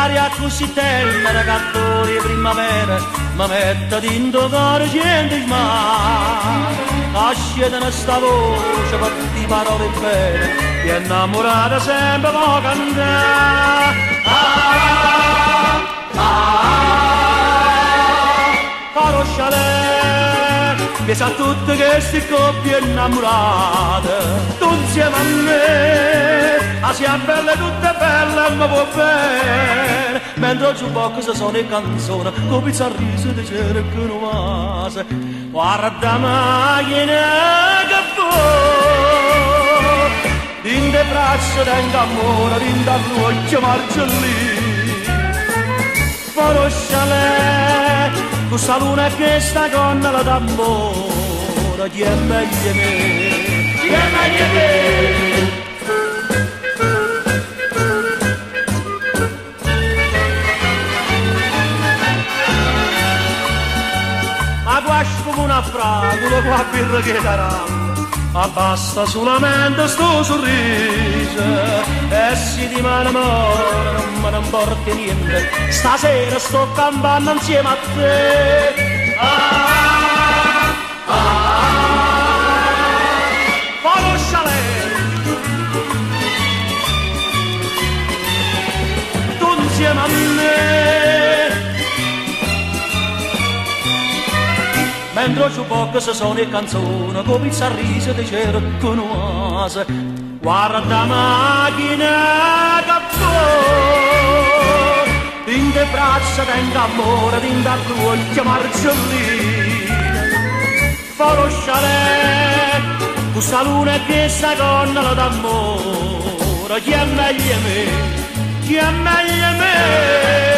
l'aria così tenera, cantori primavera, ma metta dentro cuore gente smane. Lasciate sta voce per di parole bene, e innamorata sempre può cantare. Caro chalet, mi sa tutte queste coppie innamorate, tu insieme a me, a sia bella e tutte belle, ma può bene, mentre il jukebox suona le canzoni, con pizza riso di cera che non vase, guarda la macchina che fa, in le braccia tengo amore, in da luce margellino. Caro chalet, questa luna e questa gondola d'amore, chi è meglio me, chi è meglio me. Ma guasco come una fragola, qua birra che darà, ma basta solamente sto sorriso, e se di mano amore non me ne importa niente, stasera sto campando insieme a te. Caro chalet, tu insieme a me, mentre ci poco se sono le canzoni, con pizza riso di cera con oase, guarda la macchina che fa, in le braccia tengo amore, in da luce margellina. Caro chalet, questa luna e questa gondola d'amore, chi è meglio me, chi è meglio me.